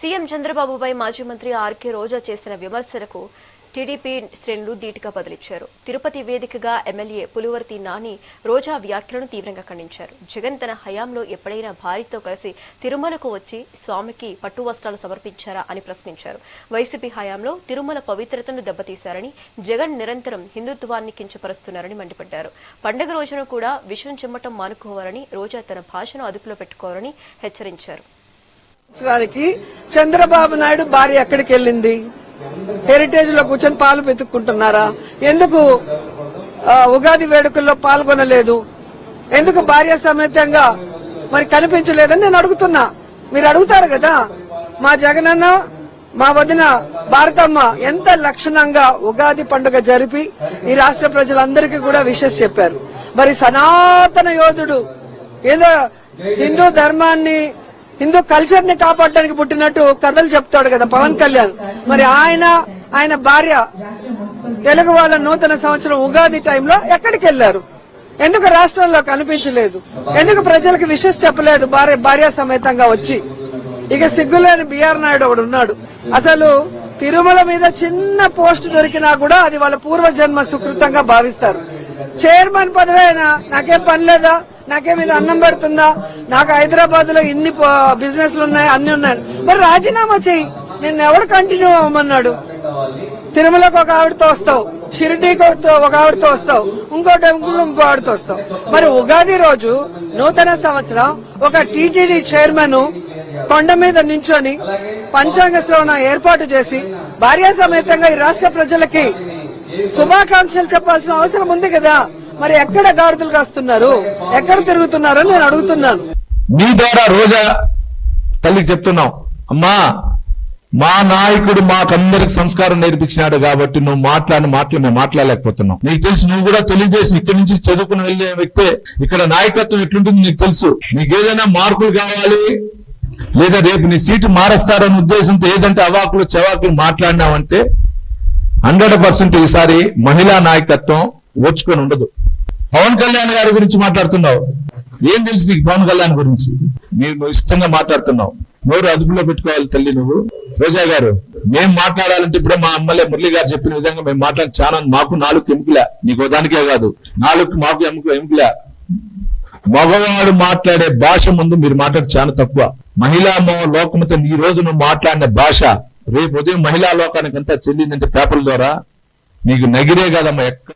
CM చంద్రబాబుపై మాజీ మంత్రి ఆర్కే రోజా చేసిన విమర్శలకు టీడీపీ శ్రేణులు ధీటుగా బదిలిచ్చారు. తిరుపతి వేదికగా ఎమ్మెల్యే పులివర్తి నాని రోజా వ్యాఖ్యలను తీవ్రంగా ఖండించారు. జగన్ తన హయాంలో ఎప్పుడైనా భార్యతో కలిసి తిరుమలకు వచ్చి స్వామికి పట్టు వస్త్రాలు సమర్పించారా అని ప్రశ్నించారు. వైసీపీ హయాంలో తిరుమల పవిత్రతను దెబ్బతీశారని, జగన్ నిరంతరం హిందుత్వాన్ని కించపరుస్తున్నారని మండిపడ్డారు. పండుగ రోజున కూడా విషం చిమ్మటం మానుకోవాలని, రోజా తన భాషను అదుపులో పెట్టుకోవాలని హెచ్చరించారు. చంద్రబాబు నాయుడు భార్య ఎక్కడికి వెళ్ళింది? హెరిటేజ్ లో కూర్చొని పాలు పెతుక్కుంటున్నారా? ఎందుకు ఉగాది వేడుకల్లో పాల్గొనలేదు? ఎందుకు భార్య సమేతంగా మరి కనిపించలేదని నేను అడుగుతున్నా. మీరు అడుగుతారు కదా. మా జగనన్న, మా వదిన భారతమ్మ ఎంత లక్షణంగా ఉగాది పండుగ జరిపి ఈ రాష్ట్ర ప్రజలందరికీ కూడా విషెస్ చెప్పారు. మరి సనాతన యోధుడు ఏదో హిందూ ధర్మాన్ని, హిందూ కల్చర్ ని కాపాడడానికి పుట్టినట్టు కథలు చెప్తాడు కదా పవన్ కళ్యాణ్. మరి ఆయన భార్య తెలుగు వాళ్ళ నూతన సంవత్సరం ఉగాది టైంలో ఎక్కడికి వెళ్లారు? ఎందుకు రాష్ట్రంలో కనిపించలేదు? ఎందుకు ప్రజలకు విషెస్ చెప్పలేదు భార్య సమేతంగా వచ్చి? ఇక సిగ్గులేని బిఆర్ నాయుడు ఒకడు ఉన్నాడు. అసలు తిరుమల మీద చిన్న పోస్ట్ దొరికినా కూడా అది వాళ్ళ పూర్వజన్మ సుకృతంగా భావిస్తారు. చైర్మన్ పదవి అయినా నాకేం పని లేదా, నాకేం ఇది అన్నం పెడుతుందా, నాకు హైదరాబాద్ లో ఇన్ని బిజినెస్లు ఉన్నాయి, అన్ని ఉన్నాయి, మరి రాజీనామా చెయ్యి. నిన్ను ఎవడు కంటిన్యూ అవ్వమన్నాడు? తిరుమలకు ఒక ఆవిడతో వస్తావు, షిరిడీకి ఒక ఆవిడతో వస్తావు, ఇంకో టెంపుల్ ఇంకో ఆవిడతో వస్తావు. మరి ఉగాది రోజు నూతన సంవత్సరం ఒక టీటీడీ చైర్మన్ కొండ మీద నించొని పంచాంగ శ్రవణం ఏర్పాటు చేసి భార్య సమేతంగా ఈ రాష్ట్ర ప్రజలకి శుభాకాంక్షలు చెప్పాల్సిన అవసరం ఉంది కదా. మరి ఎక్కడ గాడిదలు కాస్తున్నారు, ఎక్కడ తిరుగుతున్నారో నేను అడుగుతున్నాను. మీ ద్వారా రోజా తల్లికి చెప్తున్నాం, అమ్మా మా నాయకుడు మాకందరికి సంస్కారం నేర్పించినాడు కాబట్టి నువ్వు మాట్లాడిన మాటలు మేము మాట్లాడలేకపోతున్నాం. నీకు తెలుసు, నువ్వు కూడా తెలుగుదేశం ఇక్కడి నుంచి చదువుకుని వెళ్ళే వ్యక్తే. ఇక్కడ నాయకత్వం ఎట్లుంటుంది నీకు తెలుసు. నీకు ఏదైనా మార్పులు కావాలి లేదా రేపు నీ సీటు మారేస్తారనే ఉద్దేశంతో ఏదంటే అవాకులు చవాకులు మాట్లాడినావంటే 100% ఈసారి మహిళా నాయకత్వం ఓచుకొని ఉండదు. పవన్ కళ్యాణ్ గారి గురించి మాట్లాడుతున్నావు, ఏం తెలుసు నీకు పవన్ కళ్యాణ్ గురించి? నువ్వు ఇష్టంగా మాట్లాడుతున్నావు. నోరు అదుపులో పెట్టుకోవాలి తల్లి. నువ్వు రోజా గారు, మేము మాట్లాడాలంటే ఇప్పుడే మా ఎమ్మెల్యే మురళి గారు చెప్పిన విధంగా మేము మాట్లాడి చాలా మాకు 4 ఎముకలే, నీకు దానికే కాదు 4 మాకు ఎముకలే. మగవాడు మాట్లాడే భాష ముందు మీరు మాట్లాడి చాలా తక్కువ. మహిళా లోకముతో ఈ రోజు నువ్వు మాట్లాడిన భాష రేపు ఉదయం మహిళా లోకానికి అంతా చెల్లిందంటే పేపర్ల ద్వారా నీకు నగిరే కదమ్మా.